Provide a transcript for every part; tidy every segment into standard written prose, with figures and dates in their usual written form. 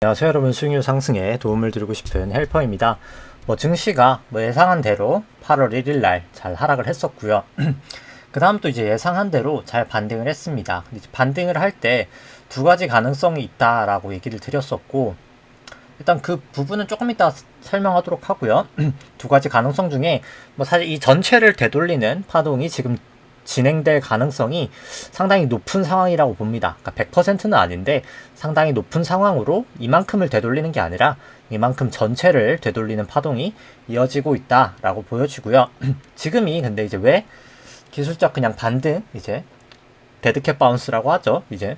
안녕하세요 여러분, 수익률 상승에 도움을 드리고 싶은 헬퍼입니다. 증시가 예상한 대로 8월 1일 날 잘 하락을 했었고요. 그 다음 또 이제 예상한 대로 잘 반등을 했습니다. 근데 반등을 할 때 두 가지 가능성이 있다라고 얘기를 드렸었고, 일단 그 부분은 조금 이따 설명하도록 하고요. 두 가지 가능성 중에 사실 이 전체를 되돌리는 파동이 지금 진행될 가능성이 상당히 높은 상황이라고 봅니다. 그러니까 100%는 아닌데 상당히 높은 상황으로 이만큼을 되돌리는 게 아니라 이만큼 전체를 되돌리는 파동이 이어지고 있다라고 보여지고요. 지금이 근데 이제 왜 기술적 그냥 반등, 이제 데드캣 바운스라고 하죠. 이제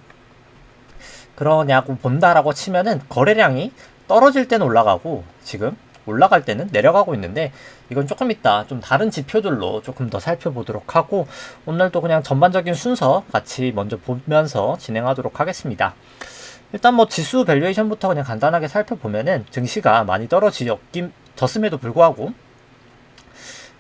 그러냐고 본다라고 치면은 거래량이 떨어질 때는 올라가고 지금 올라갈 때는 내려가고 있는데, 이건 조금 이따 좀 다른 지표들로 조금 더 살펴보도록 하고, 오늘도 그냥 전반적인 순서 같이 먼저 보면서 진행하도록 하겠습니다. 일단 지수 밸류에이션부터 그냥 간단하게 살펴보면은 증시가 많이 떨어졌음에도 불구하고,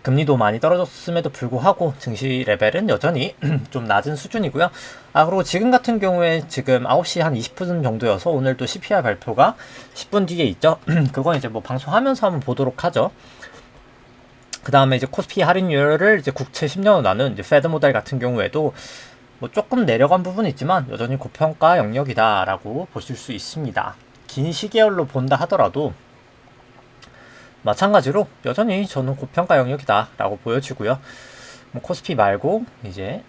금리도 많이 떨어졌음에도 불구하고 증시 레벨은 여전히 좀 낮은 수준이고요. 그리고 지금 같은 경우에 지금 9시 한 20분 정도여서 오늘 또 CPI 발표가 10분 뒤에 있죠. 그건 이제 방송하면서 한번 보도록 하죠. 그 다음에 이제 코스피 할인율을 이제 국채 10년으로 나눈 이제 페드 모델 같은 경우에도 조금 내려간 부분이 있지만 여전히 고평가 영역이다라고 보실 수 있습니다. 긴 시계열로 본다 하더라도 마찬가지로 여전히 저는 고평가 영역이다 라고 보여지고요. 코스피 말고 이제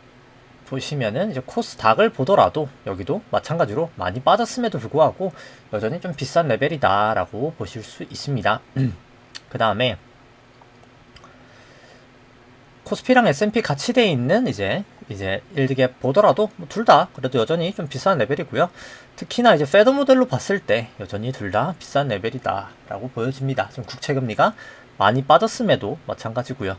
보시면은 이제 코스닥을 보더라도 여기도 마찬가지로 많이 빠졌음에도 불구하고 여전히 좀 비싼 레벨이다 라고 보실 수 있습니다. 그 다음에 코스피랑 S&P 같이 돼 있는 이제 일드갭 보더라도 둘 다 그래도 여전히 좀 비싼 레벨이고요. 특히나 이제 페드 모델로 봤을 때 여전히 둘 다 비싼 레벨이다 라고 보여집니다. 지금 국채 금리가 많이 빠졌음에도 마찬가지고요.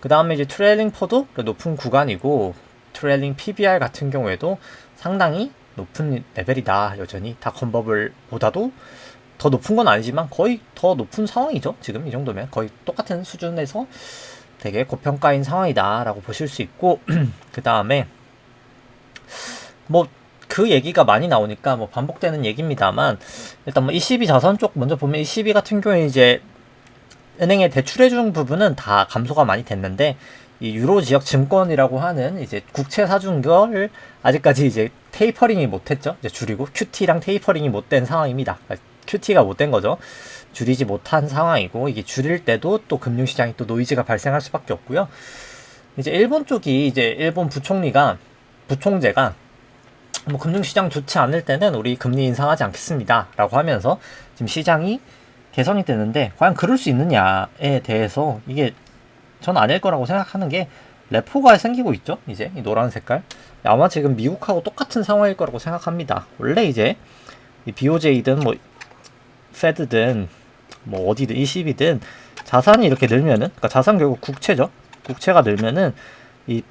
그 다음에 이제 트레일링 퍼도 높은 구간이고, 트레일링 PBR 같은 경우에도 상당히 높은 레벨이다. 여전히 다 컨버블 보다도 더 높은 건 아니지만 거의 더 높은 상황이죠. 지금 이 정도면 거의 똑같은 수준에서 되게 고평가인 상황이다 라고 보실 수 있고, 그 다음에 그 얘기가 많이 나오니까 반복되는 얘기입니다만, 일단 ECB 자산 쪽 먼저 보면, ECB 같은 경우에 이제 은행에 대출해준 부분은 다 감소가 많이 됐는데, 이 유로 지역 증권이라고 하는 이제 국채 사준 걸 아직까지 이제 테이퍼링이 못했죠. 이제 줄이고 QT랑 테이퍼링이 못된 상황입니다. QT가 못된 거죠. 줄이지 못한 상황이고, 이게 줄일 때도 또 금융시장이 또 노이즈가 발생할 수밖에 없고요. 이제 일본 쪽이 이제 일본 부총재가 금융시장 좋지 않을 때는 우리 금리 인상하지 않겠습니다 라고 하면서 지금 시장이 개선이 되는데, 과연 그럴 수 있느냐에 대해서 이게 전 아닐 거라고 생각하는 게, 레포가 생기고 있죠. 이제 이 노란 색깔 아마 지금 미국하고 똑같은 상황일 거라고 생각합니다. 원래 이제 이 BOJ든 페드든 어디든 ECB든 자산이 이렇게 늘면은, 그러니까 자산 결국 국채죠. 국채가 늘면은 이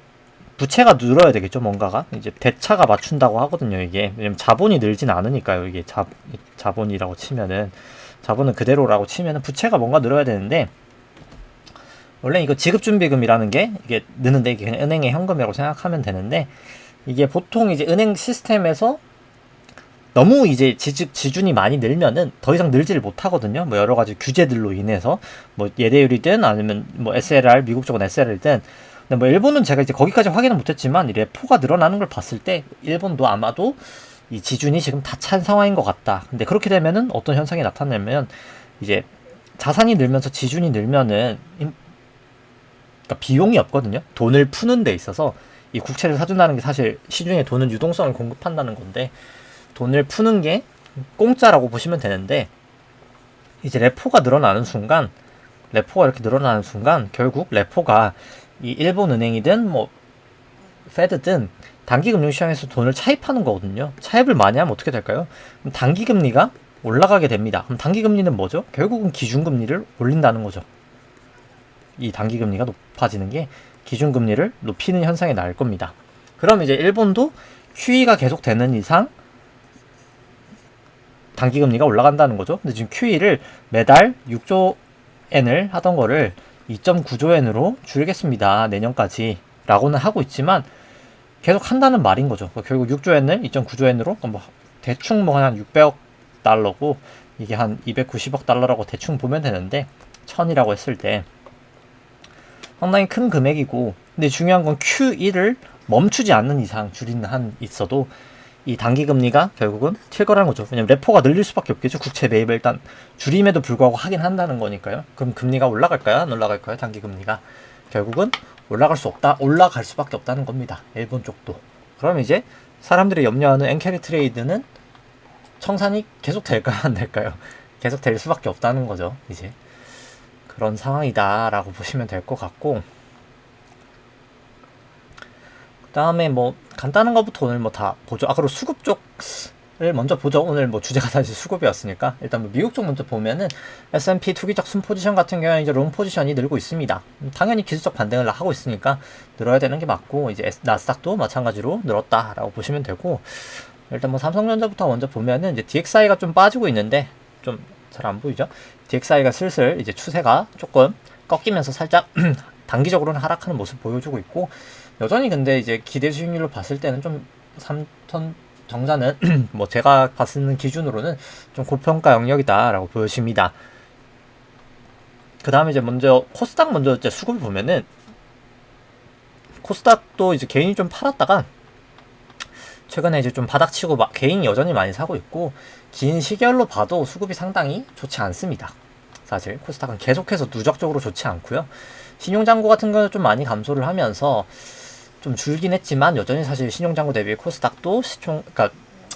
부채가 늘어야 되겠죠. 뭔가가 이제 대차가 맞춘다고 하거든요. 이게 왜냐면 자본이 늘진 않으니까요. 이게 자본이라고 치면은, 자본은 그대로라고 치면은 부채가 뭔가 늘어야 되는데, 원래 이거 지급준비금이라는 게 이게 느는데, 이게 그냥 은행의 현금이라고 생각하면 되는데, 이게 보통 이제 은행 시스템에서 너무 이제 지준이 많이 늘면은 더 이상 늘지를 못하거든요. 여러 가지 규제들로 인해서 예대율이든 아니면 SLR, 미국 쪽은 SLR이든. 근데 일본은 제가 이제 거기까지 확인은 못했지만, 이 레포가 늘어나는 걸 봤을 때 일본도 아마도 이 지준이 지금 다 찬 상황인 것 같다. 근데 그렇게 되면은 어떤 현상이 나타나면, 이제 자산이 늘면서 지준이 늘면은 그러니까 비용이 없거든요. 돈을 푸는 데 있어서 이 국채를 사준다는 게 사실 시중에 돈은 유동성을 공급한다는 건데, 돈을 푸는 게 공짜라고 보시면 되는데, 이제 레포가 이렇게 늘어나는 순간 결국 레포가 이 일본 은행이든 페드든 단기 금융 시장에서 돈을 차입하는 거거든요. 차입을 많이 하면 어떻게 될까요? 그럼 단기 금리가 올라가게 됩니다. 그럼 단기 금리는 뭐죠? 결국은 기준금리를 올린다는 거죠. 이 단기 금리가 높아지는 게 기준금리를 높이는 현상이 나올 겁니다. 그럼 이제 일본도 QE가 계속 되는 이상 단기금리가 올라간다는 거죠. 근데 지금 QE를 매달 6조 엔을 하던 거를 2.9조 엔으로 줄이겠습니다. 내년까지 라고는 하고 있지만 계속 한다는 말인 거죠. 결국 6조 엔을 2.9조 엔으로 대충 한 600억 달러고 이게 한 290억 달러라고 대충 보면 되는데 1000이라고 했을 때 상당히 큰 금액이고, 근데 중요한 건 QE를 멈추지 않는 이상 줄이는 한 있어도 이 단기금리가 결국은 튈 거라는 거죠. 왜냐면 레포가 늘릴 수밖에 없겠죠. 국채 매입을 일단 줄임에도 불구하고 하긴 한다는 거니까요. 그럼 금리가 올라갈까요? 안 올라갈까요? 단기금리가 결국은 올라갈 수밖에 없다는 겁니다. 일본 쪽도. 그럼 이제 사람들이 염려하는 엔캐리 트레이드는 청산이 계속 될까요? 안 될까요? 계속 될 수밖에 없다는 거죠. 이제 그런 상황이다 라고 보시면 될 것 같고, 그 다음에 뭐 간단한 것부터 오늘 뭐 다 보죠. 그리고 수급 쪽을 먼저 보죠. 오늘 뭐 주제가 사실 수급이었으니까 일단 뭐 미국 쪽 먼저 보면은 S&P 투기적 순 포지션 같은 경우에 이제 롱 포지션이 늘고 있습니다. 당연히 기술적 반등을 하고 있으니까 늘어야 되는 게 맞고, 이제 나스닥도 마찬가지로 늘었다라고 보시면 되고, 일단 뭐 삼성전자부터 먼저 보면은 이제 DXI가 좀 빠지고 있는데 좀 잘 안 보이죠? DXI가 슬슬 이제 추세가 조금 꺾이면서 살짝 단기적으로는 하락하는 모습 보여주고 있고, 여전히 근데 이제 기대 수익률로 봤을 때는 좀 3턴 정자는 뭐 제가 봤는 기준으로는 좀 고평가 영역이다라고 보여집니다. 그 다음에 이제 먼저 코스닥 먼저 이제 수급을 보면은 코스닥도 이제 개인이 좀 팔았다가 최근에 이제 좀 바닥치고 개인이 여전히 많이 사고 있고, 긴 시결로 봐도 수급이 상당히 좋지 않습니다. 사실 코스닥은 계속해서 누적적으로 좋지 않고요. 신용잔고 같은 경우는 좀 많이 감소를 하면서 좀 줄긴 했지만 여전히 사실 신용잔고 대비 코스닥도 그러니까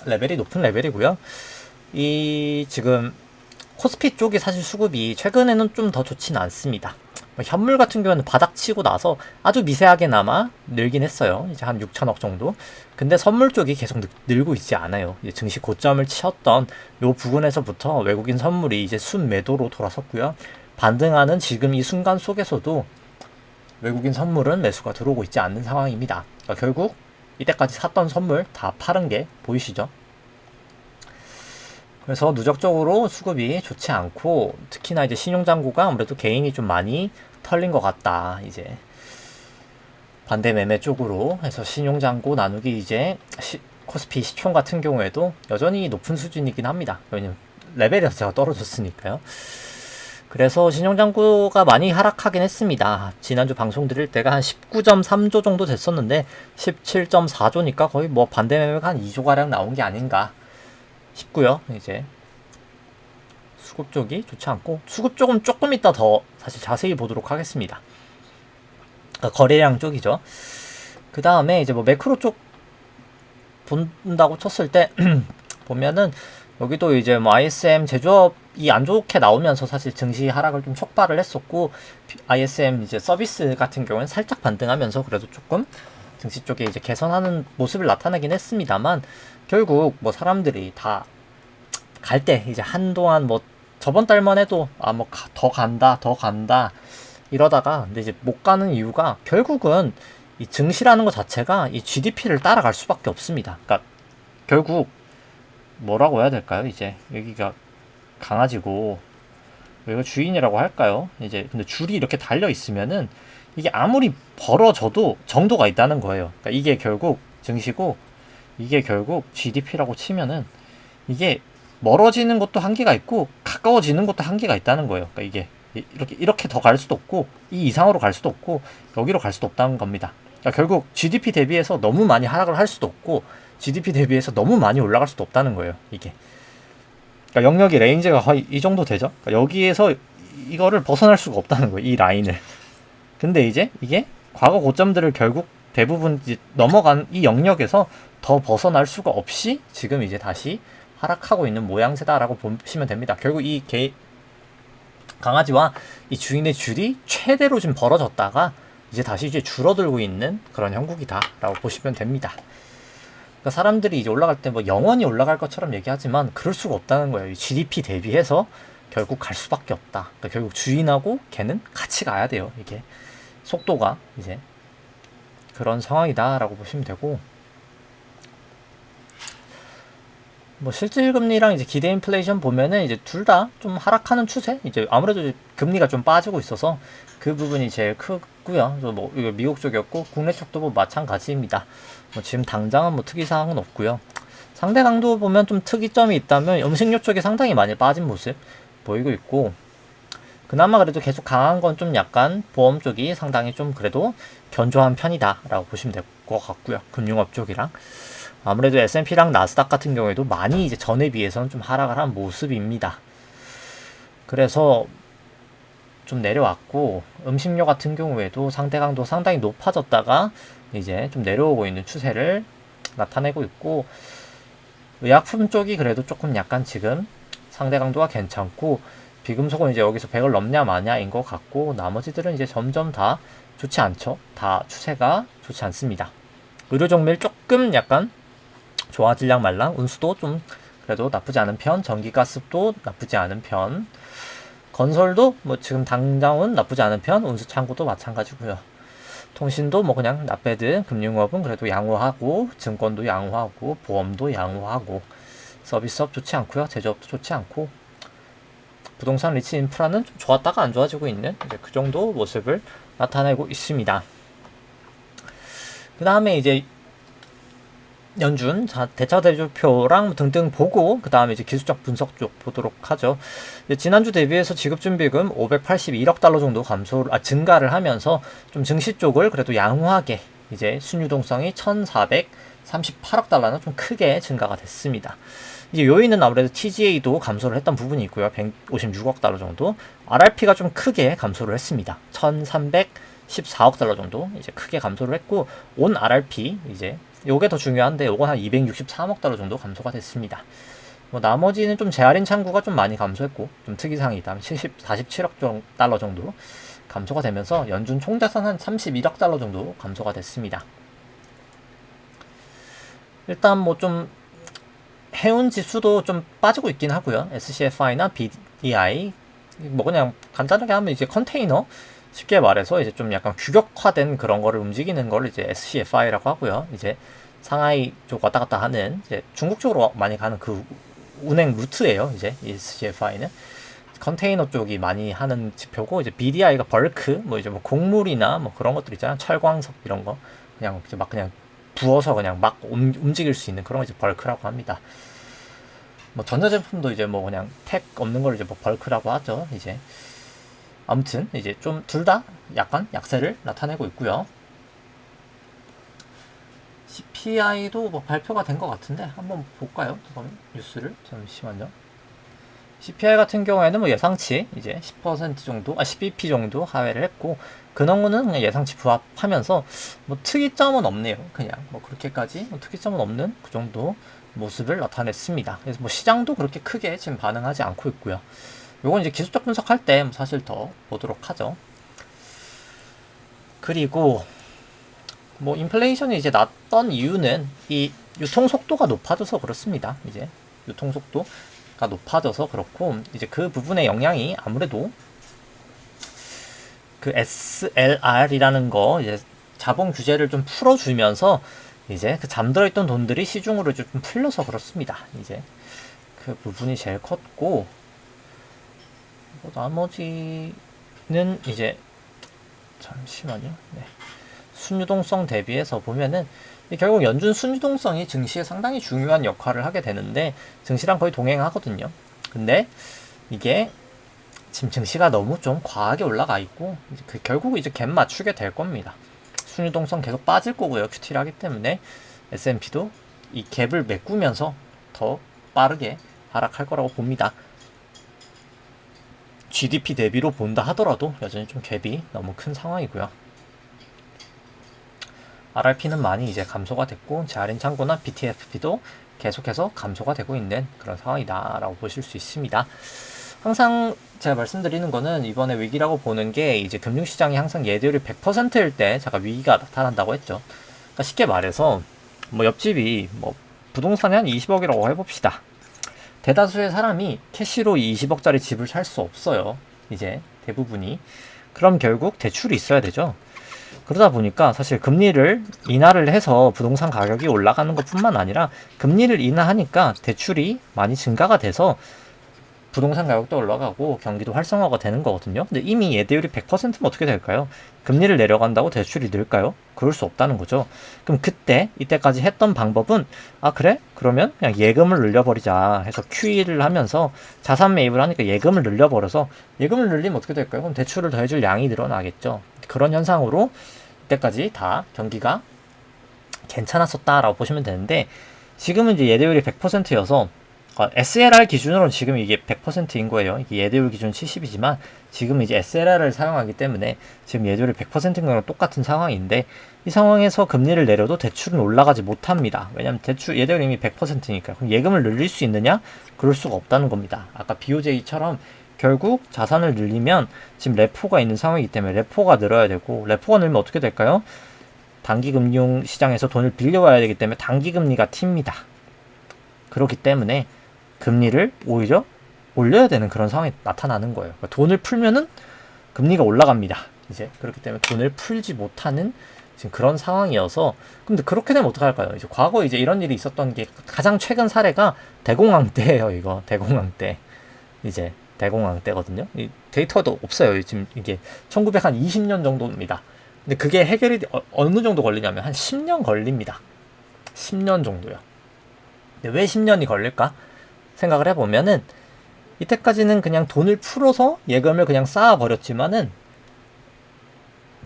레벨이 높은 레벨이고요. 이 지금 코스피 쪽이 사실 수급이 최근에는 좀 더 좋진 않습니다. 현물 같은 경우는 바닥치고 나서 아주 미세하게나마 늘긴 했어요. 이제 한 6천억 정도. 근데 선물 쪽이 계속 늘고 있지 않아요. 이제 증시 고점을 치었던 요 부분에서부터 외국인 선물이 이제 순매도로 돌아섰고요. 반등하는 지금 이 순간 속에서도 외국인 선물은 매수가 들어오고 있지 않는 상황입니다. 그러니까 결국 이때까지 샀던 선물 다 파는 게 보이시죠? 그래서 누적적으로 수급이 좋지 않고, 특히나 이제 신용잔고가 아무래도 개인이 좀 많이 털린 것 같다. 이제 반대 매매 쪽으로 해서 신용잔고 나누기 이제 코스피 시총 같은 경우에도 여전히 높은 수준이긴 합니다. 왜냐면 레벨이 자체가 떨어졌으니까요. 그래서 신용잔고가 많이 하락하긴 했습니다. 지난주 방송 드릴 때가 한 19.3조 정도 됐었는데 17.4조니까 거의 뭐 반대 매매가 한 2조가량 나온 게 아닌가 싶고요. 이제 수급 쪽이 좋지 않고, 수급 쪽은 조금 이따 더 사실 자세히 보도록 하겠습니다. 그러니까 거래량 쪽이죠. 그 다음에 이제 뭐 매크로 쪽 본다고 쳤을 때 보면은 여기도 이제 뭐 ISM 제조업이 안 좋게 나오면서 사실 증시 하락을 좀 촉발을 했었고, ISM 이제 서비스 같은 경우는 살짝 반등하면서 그래도 조금 증시 쪽에 이제 개선하는 모습을 나타내긴 했습니다만, 결국 뭐 사람들이 다 갈 때 이제 한동안 뭐 저번 달만 해도 뭐 더 간다 이러다가, 근데 이제 못 가는 이유가 결국은 이 증시라는 것 자체가 이 GDP를 따라갈 수밖에 없습니다. 그러니까 결국 뭐라고 해야 될까요? 이제 여기가 강아지고 여기가 주인이라고 할까요? 이제 근데 줄이 이렇게 달려 있으면은 이게 아무리 벌어져도 정도가 있다는 거예요. 그러니까 이게 결국 증시고, 이게 결국 GDP라고 치면은 이게 멀어지는 것도 한계가 있고 가까워지는 것도 한계가 있다는 거예요. 그러니까 이게 이렇게 더 갈 수도 없고 이 이상으로 갈 수도 없고 여기로 갈 수도 없다는 겁니다. 그러니까 결국 GDP 대비해서 너무 많이 하락을 할 수도 없고 GDP 대비해서 너무 많이 올라갈 수도 없다는 거예요. 이게 그러니까 영역이 레인지가 거의 이 정도 되죠. 그러니까 여기에서 이거를 벗어날 수가 없다는 거예요. 이 라인을. 근데 이제 이게 과거 고점들을 결국 대부분 이제 넘어간 이 영역에서 더 벗어날 수가 없이 지금 이제 다시 하락하고 있는 모양새다라고 보시면 됩니다. 결국 이 강아지와 이 주인의 줄이 최대로 지금 벌어졌다가 이제 다시 이제 줄어들고 있는 그런 형국이다라고 보시면 됩니다. 그러니까 사람들이 이제 올라갈 때 뭐 영원히 올라갈 것처럼 얘기하지만 그럴 수가 없다는 거예요. 이 GDP 대비해서 결국 갈 수밖에 없다. 그러니까 결국 주인하고 걔는 같이 가야 돼요. 이게 속도가 이제 그런 상황이다라고 보시면 되고, 뭐 실질금리랑 이제 기대 인플레이션 보면은 이제 둘 다 좀 하락하는 추세. 이제 아무래도 이제 금리가 좀 빠지고 있어서 그 부분이 제일 크고요. 뭐 이거 미국 쪽이었고 국내 쪽도 뭐 마찬가지입니다. 뭐 지금 당장은 뭐 특이사항은 없고요. 상대 강도 보면 좀 특이점이 있다면 음식료 쪽이 상당히 많이 빠진 모습 보이고 있고, 그나마 그래도 계속 강한 건 좀 약간 보험 쪽이 상당히 좀 그래도 견조한 편이다 라고 보시면 될 것 같고요. 금융업 쪽이랑 아무래도 S&P랑 나스닥 같은 경우에도 많이 이제 전에 비해서는 좀 하락을 한 모습입니다. 그래서 좀 내려왔고, 음식료 같은 경우에도 상대 강도 상당히 높아졌다가 이제 좀 내려오고 있는 추세를 나타내고 있고, 의약품 쪽이 그래도 조금 약간 지금 상대 강도가 괜찮고, 비금속은 이제 여기서 100을 넘냐 마냐인 것 같고, 나머지들은 이제 점점 다 좋지 않죠. 다 추세가 좋지 않습니다. 의료정밀 조금 약간 좋아질랑 말랑, 운수도 좀 그래도 나쁘지 않은 편, 전기가스도 나쁘지 않은 편, 건설도 뭐 지금 당장은 나쁘지 않은 편, 운수 창고도 마찬가지고요. 통신도 뭐 그냥 나빼드, 금융업은 그래도 양호하고, 증권도 양호하고, 보험도 양호하고, 서비스업 좋지 않고요. 제조업도 좋지 않고, 부동산 리츠 인프라는 좀 좋았다가 안 좋아지고 있는 이제 그 정도 모습을 나타내고 있습니다. 그 다음에 이제 연준 대차 대조표랑 등등 보고, 그 다음에 이제 기술적 분석 쪽 보도록 하죠. 지난주 대비해서 지급준비금 581억 달러 정도 증가를 하면서 좀 증시 쪽을 그래도 양호하게 이제 순유동성이 1,438억 달러는 좀 크게 증가가 됐습니다. 이제 요인은 아무래도 TGA도 감소를 했던 부분이 있고요. 156억 달러 정도. RRP가 좀 크게 감소를 했습니다. 1,314억 달러 정도 이제 크게 감소를 했고, 온 RRP 이제 요게 더 중요한데 요건 한 263억 달러 정도 감소가 됐습니다. 뭐 나머지는 좀 재할인 창구가 좀 많이 감소했고, 좀 특이사항이 있다면 47억 달러 정도 감소가 되면서 연준 총자산 한 31억 달러 정도 감소가 됐습니다. 일단 뭐 좀 해운 지수도 좀 빠지고 있긴 하고요. SCFI나 BDI 뭐 그냥 간단하게 하면 이제 컨테이너, 쉽게 말해서 이제 좀 약간 규격화된 그런 거를 움직이는 걸 이제 SCFI라고 하고요. 이제 상하이 쪽 왔다 갔다 하는 이제 중국 쪽으로 많이 가는 그 운행 루트예요. 이제 SCFI는 컨테이너 쪽이 많이 하는 지표고, 이제 BDI가 벌크, 뭐 이제 뭐 곡물이나 뭐 그런 것들 있잖아요. 철광석 이런 거 그냥 이제 막 그냥 부어서 그냥 막 움직일 수 있는 그런 거 이제 벌크라고 합니다. 뭐 전자제품도 이제 뭐 그냥 택 없는 걸 이제 뭐 벌크라고 하죠. 이제 아무튼 이제 좀 둘 다 약간 약세를 나타내고 있고요. CPI도 뭐 발표가 된 것 같은데 한번 볼까요? 잠깐만 뉴스를 잠시만요. CPI 같은 경우에는 뭐 예상치 이제 10% 정도, 12p 정도 하회를 했고, 근원구는 그냥 예상치 부합하면서 뭐 특이점은 없네요. 그냥 뭐 그렇게까지 뭐 특이점은 없는 그 정도 모습을 나타냈습니다. 그래서 뭐 시장도 그렇게 크게 지금 반응하지 않고 있고요. 요건 이제 기술적 분석할 때 사실 더 보도록 하죠. 그리고 뭐 인플레이션이 이제 났던 이유는 이 유통 속도가 높아져서 그렇습니다. 이제 유통 속도가 높아져서 그렇고, 이제 그 부분의 영향이 아무래도 그 SLR이라는 거 이제 자본 규제를 좀 풀어주면서 이제 그 잠들어 있던 돈들이 시중으로 좀 풀려서 그렇습니다. 이제 그 부분이 제일 컸고, 뭐 나머지는 이제 잠시만요. 네. 순유동성 대비해서 보면은 결국 연준 순유동성이 증시에 상당히 중요한 역할을 하게 되는데, 증시랑 거의 동행하거든요. 근데 이게 지금 증시가 너무 좀 과하게 올라가 있고, 이제 결국 이제 갭 맞추게 될 겁니다. 순유동성 계속 빠질 거고요. QT를 하기 때문에 S&P도 이 갭을 메꾸면서 더 빠르게 하락할 거라고 봅니다. GDP 대비로 본다 하더라도 여전히 좀 갭이 너무 큰 상황이고요. RRP는 많이 이제 감소가 됐고, 재할인 창고나 BTFP도 계속해서 감소가 되고 있는 그런 상황이다라고 보실 수 있습니다. 항상 제가 말씀드리는 거는 이번에 위기라고 보는 게 이제 금융시장이 항상 예대율이 100%일 때 제가 위기가 나타난다고 했죠. 그러니까 쉽게 말해서 뭐 옆집이 뭐 부동산에 한 20억이라고 해봅시다. 대다수의 사람이 캐시로 20억짜리 집을 살 수 없어요. 이제 대부분이. 그럼 결국 대출이 있어야 되죠. 그러다 보니까 사실 금리를 인하를 해서 부동산 가격이 올라가는 것 뿐만 아니라 금리를 인하하니까 대출이 많이 증가가 돼서 부동산 가격도 올라가고 경기도 활성화가 되는 거거든요. 근데 이미 예대율이 100%면 어떻게 될까요? 금리를 내려간다고 대출이 늘까요? 그럴 수 없다는 거죠. 그럼 이때까지 했던 방법은 그래? 그러면 그냥 예금을 늘려버리자 해서 QE를 하면서 자산 매입을 하니까 예금을 늘려버려서 예금을 늘리면 어떻게 될까요? 그럼 대출을 더해줄 양이 늘어나겠죠. 그런 현상으로 이때까지 다 경기가 괜찮았었다라고 보시면 되는데 지금은 이제 예대율이 100%여서 SLR 기준으로는 지금 이게 100%인 거예요. 이게 예대율 기준 70이지만 지금 이제 SLR을 사용하기 때문에 지금 예대율이 100%인 거랑 똑같은 상황인데 이 상황에서 금리를 내려도 대출은 올라가지 못합니다. 왜냐하면 예대율이 이미 100%니까. 그럼 예금을 늘릴 수 있느냐? 그럴 수가 없다는 겁니다. 아까 BOJ처럼 결국 자산을 늘리면 지금 레포가 있는 상황이기 때문에 레포가 늘어야 되고 레포가 늘면 어떻게 될까요? 단기금융 시장에서 돈을 빌려와야 되기 때문에 단기금리가 튑니다. 그렇기 때문에 금리를 오히려 올려야 되는 그런 상황이 나타나는 거예요. 그러니까 돈을 풀면은 금리가 올라갑니다. 이제 그렇기 때문에 돈을 풀지 못하는 지금 그런 상황이어서 근데 그렇게 되면 어떡할까요? 이제 과거 이제 이런 일이 있었던 게 가장 최근 사례가 대공황 때예요. 이거 대공황 때 이제 대공황 때거든요. 이 데이터도 없어요. 지금 이게 1920년 정도입니다. 근데 그게 해결이 어느 정도 걸리냐면 한 10년 걸립니다. 10년 정도요. 근데 왜 10년이 걸릴까? 생각을 해보면은 이때까지는 그냥 돈을 풀어서 예금을 그냥 쌓아버렸지만은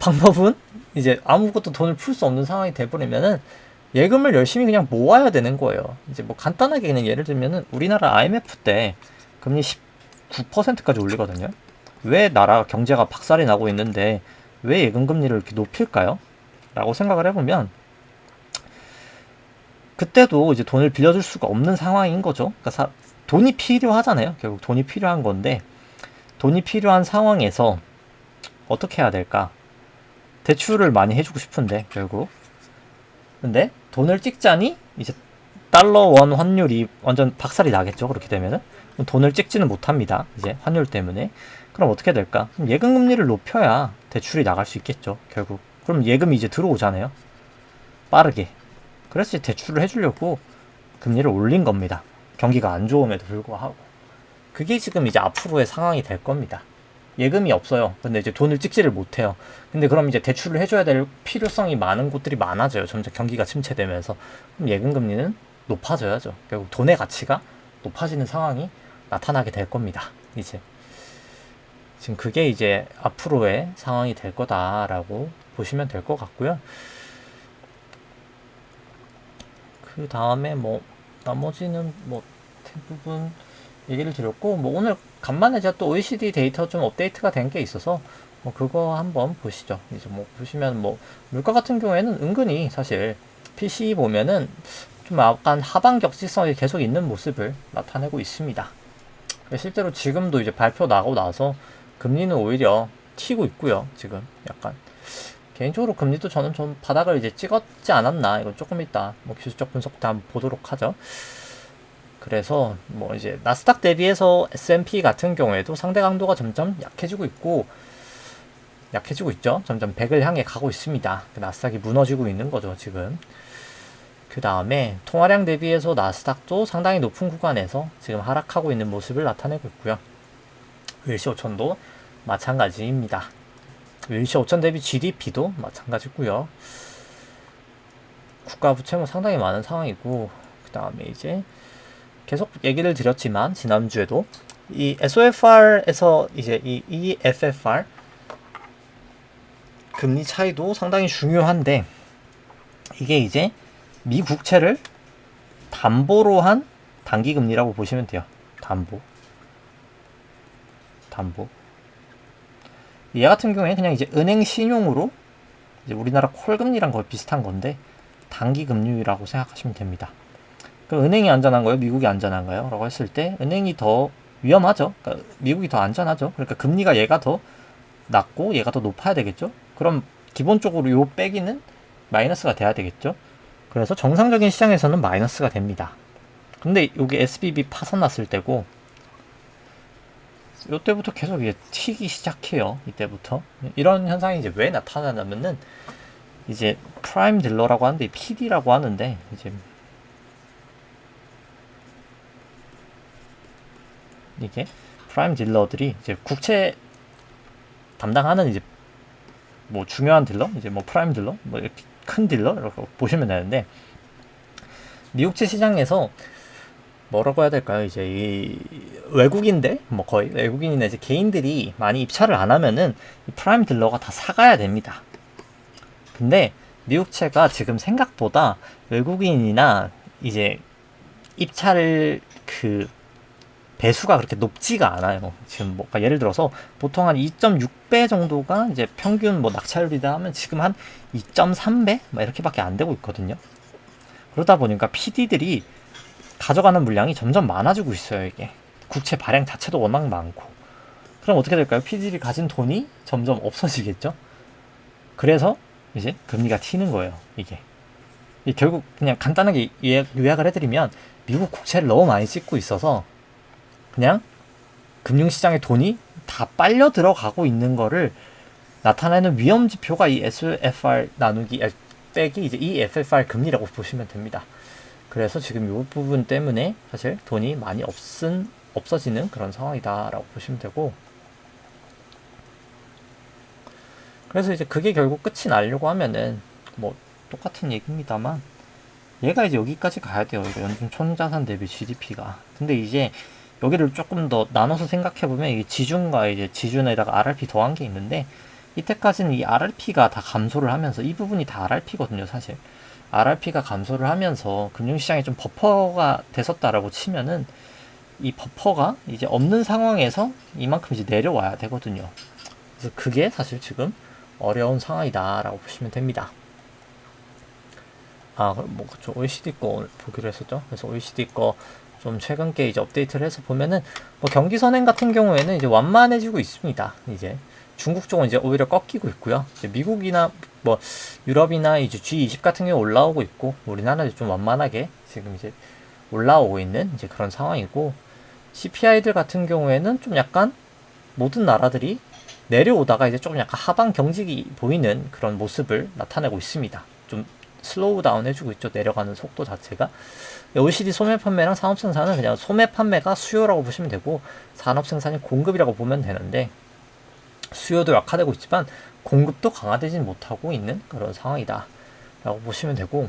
방법은 이제 아무것도 돈을 풀 수 없는 상황이 돼버리면은 예금을 열심히 그냥 모아야 되는 거예요. 이제 뭐 간단하게 그냥 예를 들면은 우리나라 IMF 때 금리 19%까지 올리거든요. 왜 나라 경제가 박살이 나고 있는데 왜 예금 금리를 이렇게 높일까요? 라고 생각을 해보면 그때도 이제 돈을 빌려줄 수가 없는 상황인 거죠. 그러니까 돈이 필요하잖아요. 결국 돈이 필요한 건데 돈이 필요한 상황에서 어떻게 해야 될까? 대출을 많이 해주고 싶은데 결국 근데 돈을 찍자니 이제 달러 원 환율이 완전 박살이 나겠죠. 그렇게 되면은 돈을 찍지는 못합니다. 이제 환율 때문에 그럼 어떻게 될까? 그럼 예금 금리를 높여야 대출이 나갈 수 있겠죠. 결국 그럼 예금이 이제 들어오잖아요. 빠르게. 그래서 대출을 해주려고 금리를 올린 겁니다. 경기가 안 좋음에도 불구하고. 그게 지금 이제 앞으로의 상황이 될 겁니다. 예금이 없어요. 근데 이제 돈을 찍지를 못해요. 근데 그럼 이제 대출을 해줘야 될 필요성이 많은 곳들이 많아져요. 점점 경기가 침체되면서. 그럼 예금 금리는 높아져야죠. 결국 돈의 가치가 높아지는 상황이 나타나게 될 겁니다. 이제. 지금 그게 이제 앞으로의 상황이 될 거다라고 보시면 될 것 같고요. 그 다음에 뭐 나머지는 뭐 대부분 얘기를 드렸고 뭐 오늘 간만에 제가 또 OECD 데이터 좀 업데이트가 된 게 있어서 뭐 그거 한번 보시죠. 이제 뭐 보시면 뭐 물가 같은 경우에는 은근히 사실 PCE 보면은 좀 약간 하방 격지성이 계속 있는 모습을 나타내고 있습니다. 실제로 지금도 이제 발표 나고 나서 금리는 오히려 튀고 있고요. 지금 약간 개인적으로 금리도 저는 좀 바닥을 이제 찍었지 않았나. 이건 조금 이따 뭐 기술적 분석도 한번 보도록 하죠. 그래서 뭐 이제 나스닥 대비해서 S&P 같은 경우에도 상대 강도가 점점 약해지고 있고 약해지고 있죠. 점점 100을 향해 가고 있습니다. 나스닥이 무너지고 있는 거죠, 지금. 그 다음에 통화량 대비해서 나스닥도 상당히 높은 구간에서 지금 하락하고 있는 모습을 나타내고 있고요. 일시 5천도 마찬가지입니다. 일시 5천 대비 GDP도 마찬가지고요. 국가 부채 뭐 상당히 많은 상황이고 그 다음에 이제 계속 얘기를 드렸지만 지난주에도 이 SOFR에서 이제 이 EFFR 금리 차이도 상당히 중요한데 이게 이제 미 국채를 담보로 한 단기 금리라고 보시면 돼요. 담보. 얘 같은 경우에 그냥 이제 은행 신용으로 이제 우리나라 콜금리랑 거의 비슷한 건데 단기 금리라고 생각하시면 됩니다. 그럼 은행이 안전한 거예요? 미국이 안전한가요? 라고 했을 때 은행이 더 위험하죠. 그러니까 미국이 더 안전하죠. 그러니까 금리가 얘가 더 낮고 얘가 더 높아야 되겠죠. 그럼 기본적으로 요 빼기는 마이너스가 돼야 되겠죠. 그래서 정상적인 시장에서는 마이너스가 됩니다. 근데 요게 SBB 파산 났을 때고 요때부터 계속 이제 튀기 시작해요. 이때부터 이런 현상이 이제 왜 나타나냐면은 이제 프라임 딜러라고 하는데 PD라고 하는데 이제 이게 프라임 딜러들이 이제 국채 담당하는 이제 뭐 중요한 딜러, 이제 뭐 프라임 딜러, 뭐 이렇게 큰 딜러 이렇게 보시면 되는데, 미국채 시장에서 뭐라고 해야 될까요? 이제 이 외국인들, 뭐 거의 외국인이나 이제 개인들이 많이 입찰을 안 하면은 이 프라임 딜러가 다 사가야 됩니다. 근데 미국채가 지금 생각보다 외국인이나 이제 입찰 그 배수가 그렇게 높지가 않아요. 지금 뭐 예를 들어서 보통 한 2.6배 정도가 이제 평균 뭐 낙찰률이다 하면 지금 한 2.3배 막 이렇게밖에 안 되고 있거든요. 그러다 보니까 PD들이 가져가는 물량이 점점 많아지고 있어요. 이게 국채 발행 자체도 워낙 많고. 그럼 어떻게 될까요? PD들이 가진 돈이 점점 없어지겠죠. 그래서 이제 금리가 튀는 거예요. 이게 결국 그냥 간단하게 요약을 해드리면, 미국 국채를 너무 많이 찍고 있어서 그냥 금융시장에 돈이 다 빨려 들어가고 있는 거를 나타내는 위험 지표가 이 SFR 나누기 빼기 이제 이 FFR 금리라고 보시면 됩니다. 그래서 지금 이 부분 때문에 사실 돈이 많이 없어지는 그런 상황이다라고 보시면 되고, 그래서 이제 그게 결국 끝이 나려고 하면은 뭐 똑같은 얘기입니다만, 얘가 이제 여기까지 가야 돼요. 이거 연준 총자산 대비 GDP가. 근데 이제 여기를 조금 더 나눠서 생각해보면, 이게 지준과 이제 지준에다가 RRP 더한 게 있는데, 이때까지는 이 RRP가 다 감소를 하면서, 이 부분이 다 RRP거든요, 사실. RRP가 감소를 하면서 금융시장에 좀 버퍼가 됐었다라고 치면은, 이 버퍼가 이제 없는 상황에서 이만큼 이제 내려와야 되거든요. 그래서 그게 사실 지금 어려운 상황이다라고 보시면 됩니다. 뭐 그쵸, OECD 거 보기로 했었죠. 그래서 OECD 거 좀 최근 게 이제 업데이트를 해서 보면은, 뭐 경기 선행 같은 경우에는 이제 완만해지고 있습니다. 이제 중국 쪽은 이제 오히려 꺾이고 있고요. 이제 미국이나 뭐 유럽이나 이제 G20 같은 경우 올라오고 있고, 우리나라도 좀 완만하게 지금 이제 올라오고 있는 이제 그런 상황이고, CPI들 같은 경우에는 좀 약간 모든 나라들이 내려오다가 이제 조금 약간 하방 경직이 보이는 그런 모습을 나타내고 있습니다. 좀 슬로우 다운 해주고 있죠. 내려가는 속도 자체가. OECD 소매 판매랑 산업 생산은 그냥 소매 판매가 수요라고 보시면 되고, 산업 생산이 공급이라고 보면 되는데, 수요도 약화되고 있지만 공급도 강화되지 못하고 있는 그런 상황이다 라고 보시면 되고,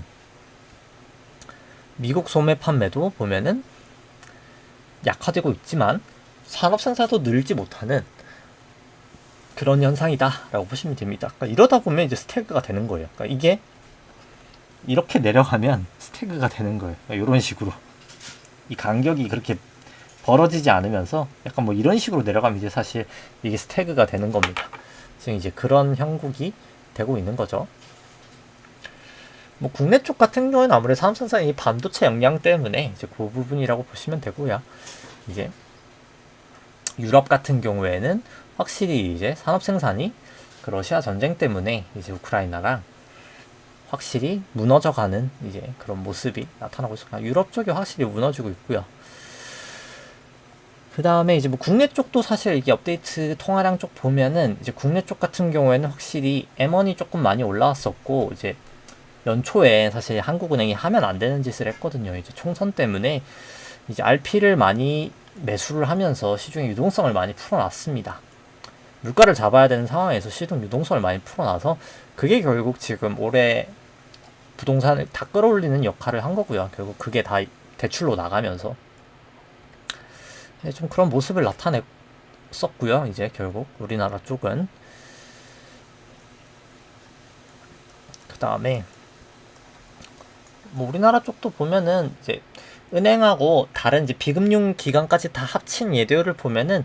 미국 소매 판매도 보면은 약화되고 있지만 산업 생산도 늘지 못하는 그런 현상이다 라고 보시면 됩니다. 그러니까 이러다 보면 이제 스태그가 되는 거예요. 그러니까 이게 이렇게 내려가면 스태그가 되는 거예요. 그러니까 이런 식으로 이 간격이 그렇게 벌어지지 않으면서 약간 뭐 이런 식으로 내려가면 이제 사실 이게 스태그가 되는 겁니다. 지금 이제 그런 형국이 되고 있는 거죠. 뭐 국내 쪽 같은 경우에는 아무래도 삼성산이 반도체 역량 때문에 이제 그 부분이라고 보시면 되고요. 이제 유럽 같은 경우에는 확실히 이제 산업 생산이 그 러시아 전쟁 때문에 이제 우크라이나랑 확실히 무너져가는 이제 그런 모습이 나타나고 있습니다. 유럽 쪽이 확실히 무너지고 있고요. 그 다음에 이제 뭐 국내 쪽도 사실 이게 업데이트 통화량 쪽 보면은 이제 국내 쪽 같은 경우에는 확실히 M1이 조금 많이 올라왔었고, 이제 연초에 사실 한국은행이 하면 안 되는 짓을 했거든요. 이제 총선 때문에 이제 RP를 많이 매수를 하면서 시중에 유동성을 많이 풀어놨습니다. 물가를 잡아야 되는 상황에서 시중 유동성을 많이 풀어놔서 그게 결국 지금 올해 부동산을 다 끌어올리는 역할을 한 거고요. 결국 그게 다 대출로 나가면서 좀 그런 모습을 나타냈었고요. 이제 결국 우리나라 쪽은 그 다음에 뭐 우리나라 쪽도 보면은 이제 은행하고 다른 이제 비금융 기관까지 다 합친 예대율을 보면은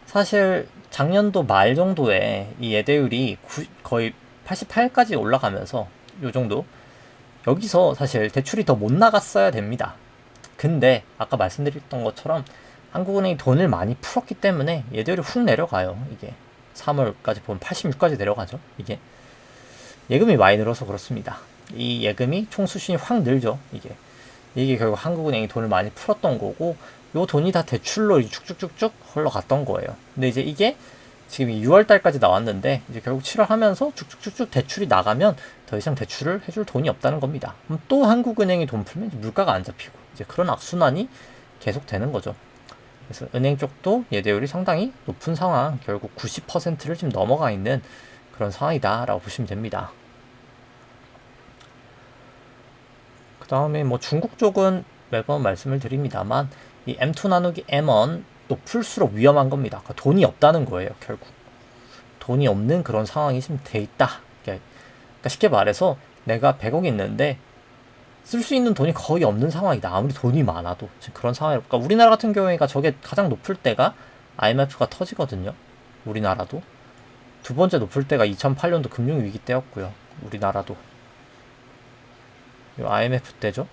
사실 작년도 말 정도에 이 예대율이 거의 88까지 올라가면서 요 정도, 여기서 사실 대출이 더 못 나갔어야 됩니다. 근데 아까 말씀드렸던 것처럼 한국은행이 돈을 많이 풀었기 때문에 예대율이 훅 내려가요. 이게 3월까지 보면 86까지 내려가죠. 이게 예금이 많이 늘어서 그렇습니다. 이 예금이 총 수신이 확 늘죠. 이게 결국 한국은행이 돈을 많이 풀었던 거고, 요 돈이 다 대출로 쭉쭉쭉쭉 흘러갔던 거예요. 근데 이제 이게 지금 6월달까지 나왔는데 이제 결국 7월 하면서 쭉쭉쭉쭉 대출이 나가면 더 이상 대출을 해줄 돈이 없다는 겁니다. 그럼 또 한국은행이 돈 풀면 물가가 안 잡히고 이제 그런 악순환이 계속 되는 거죠. 그래서 은행 쪽도 예대율이 상당히 높은 상황, 결국 90%를 지금 넘어가 있는 그런 상황이다라고 보시면 됩니다. 그 다음에 뭐 중국 쪽은 매번 말씀을 드립니다만 이 M2 나누기 M1 높을수록 위험한 겁니다. 그러니까 돈이 없다는 거예요, 결국. 돈이 없는 그런 상황이 지금 돼 있다. 그러니까 쉽게 말해서 내가 100억이 있는데 쓸 수 있는 돈이 거의 없는 상황이다. 아무리 돈이 많아도 지금 그런 상황이니까 그러니까 우리나라 같은 경우에가 저게 가장 높을 때가 IMF가 터지거든요. 우리나라도 두 번째 높을 때가 2008년도 금융위기 때였고요. 우리나라도 IMF 때죠.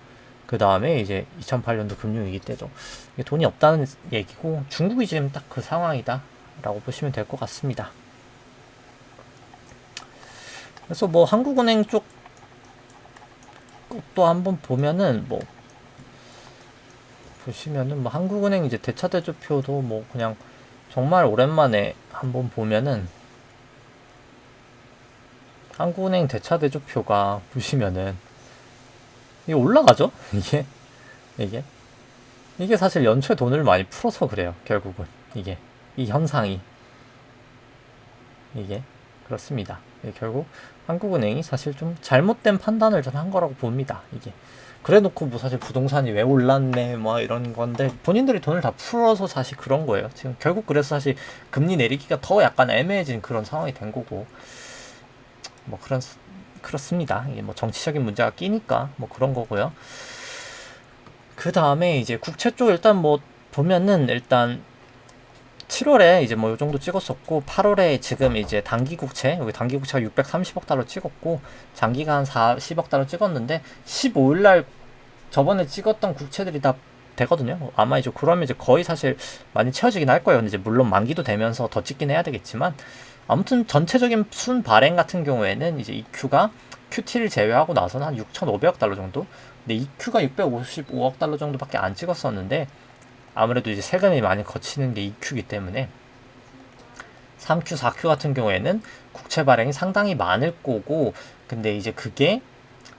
그 다음에 이제 2008년도 금융위기 때죠. 이게 돈이 없다는 얘기고 중국이 지금 딱 그 상황이다 라고 보시면 될 것 같습니다. 그래서 뭐 한국은행 쪽 것도 한번 보면은 뭐 보시면은 뭐 한국은행 이제 대차대조표도 뭐 그냥 정말 오랜만에 한번 보면은 한국은행 대차대조표가 보시면은 이게 올라가죠? 이게 사실 연초에 돈을 많이 풀어서 그래요. 결국은 이게 이 현상이 이게 그렇습니다. 결국 한국은행이 사실 좀 잘못된 판단을 전 한 거라고 봅니다. 이게 그래놓고 뭐 사실 부동산이 왜 올랐네 뭐 이런 건데 본인들이 돈을 다 풀어서 사실 그런 거예요. 지금 결국 그래서 사실 금리 내리기가 더 약간 애매해진 그런 상황이 된 거고 뭐 그렇습니다. 이게 뭐 정치적인 문제가 끼니까 뭐 그런 거고요. 그 다음에 이제 국채 쪽 일단 뭐 보면은 일단 7월에 이제 뭐 요 정도 찍었었고 8월에 지금 이제 단기 국채 여기 단기 국채가 630억 달러 찍었고 장기가 한 40억 달러 찍었는데 15일 날 저번에 찍었던 국채들이 다 되거든요. 아마 이제 그러면 이제 거의 사실 많이 채워지긴 할 거예요. 근데 이제 물론 만기도 되면서 더 찍긴 해야 되겠지만 아무튼 전체적인 순 발행 같은 경우에는 이제 EQ가 QT를 제외하고 나서는 한 6,500억 달러 정도. 근데 EQ가 655억 달러 정도밖에 안 찍었었는데 아무래도 이제 세금이 많이 거치는 게 EQ이기 때문에 3Q, 4Q 같은 경우에는 국채 발행이 상당히 많을 거고 근데 이제 그게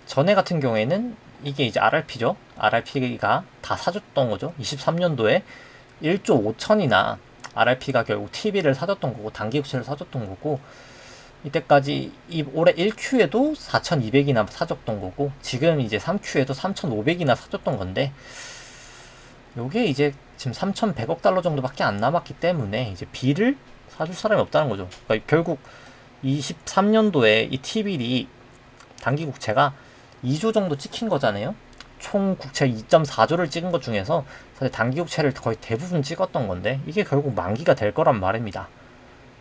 전에 같은 경우에는 이게 이제 RRP죠. RRP가 다 사줬던 거죠. 23년도에 1조 5천이나 RRP가 결국 TV를 사줬던 거고 단기 국채를 사줬던 거고 이때까지 올해 1Q에도 4,200이나 사줬던 거고 지금 이제 3Q에도 3,500이나 사줬던 건데 요게 이제 지금 3,100억 달러 정도밖에 안 남았기 때문에 이제 B를 사줄 사람이 없다는 거죠. 그러니까 결국 23년도에 이 T빌이 단기 국채가 2조 정도 찍힌 거잖아요. 총 국채 2.4조를 찍은 것 중에서 사실 단기 국채를 거의 대부분 찍었던 건데 이게 결국 만기가 될 거란 말입니다.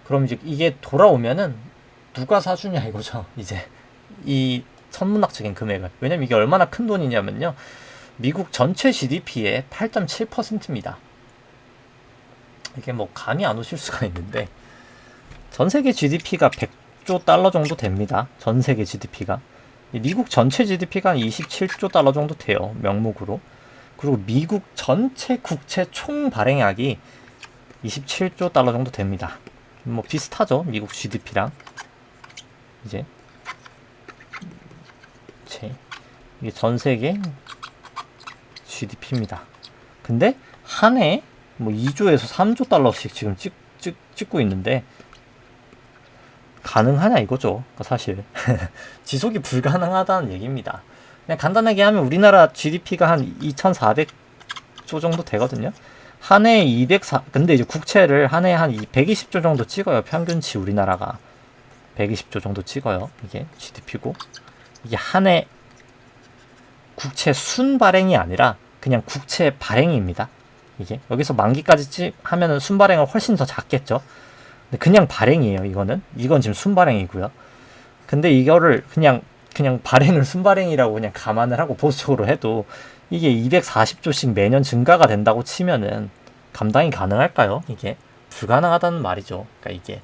그럼 이제 이게 돌아오면은 누가 사주냐 이거죠. 이제 이 천문학적인 금액을. 왜냐면 이게 얼마나 큰 돈이냐면요. 미국 전체 GDP의 8.7%입니다. 이게 뭐 감이 안 오실 수가 있는데 전 세계 GDP가 100조 달러 정도 됩니다. 전 세계 GDP가. 미국 전체 GDP가 한 27조 달러 정도 돼요. 명목으로. 그리고 미국 전체 국채 총 발행액이 27조 달러 정도 됩니다. 뭐 비슷하죠. 미국 GDP랑. 이게 전 세계 GDP입니다. 근데 한 해 뭐 2조에서 3조 달러씩 지금 찍고 있는데 가능하냐 이거죠. 그러니까 사실 지속이 불가능하다는 얘기입니다. 그냥 간단하게 하면 우리나라 GDP가 한 2,400조 정도 되거든요. 한 해에 근데 이제 국채를 한 해에 한 120조 정도 찍어요. 평균치 우리나라가 120조 정도 찍어요. 이게 GDP고 이게 한 해 국채 순 발행이 아니라 그냥 국채 발행입니다. 이게 여기서 만기까지 하면은 순 발행은 훨씬 더 작겠죠. 근데 그냥 발행이에요. 이건 지금 순 발행이고요. 근데 이거를 그냥 발행을 순 발행이라고 그냥 감안을 하고 보수적으로 해도 이게 240조씩 매년 증가가 된다고 치면은 감당이 가능할까요? 이게 불가능하다는 말이죠. 그러니까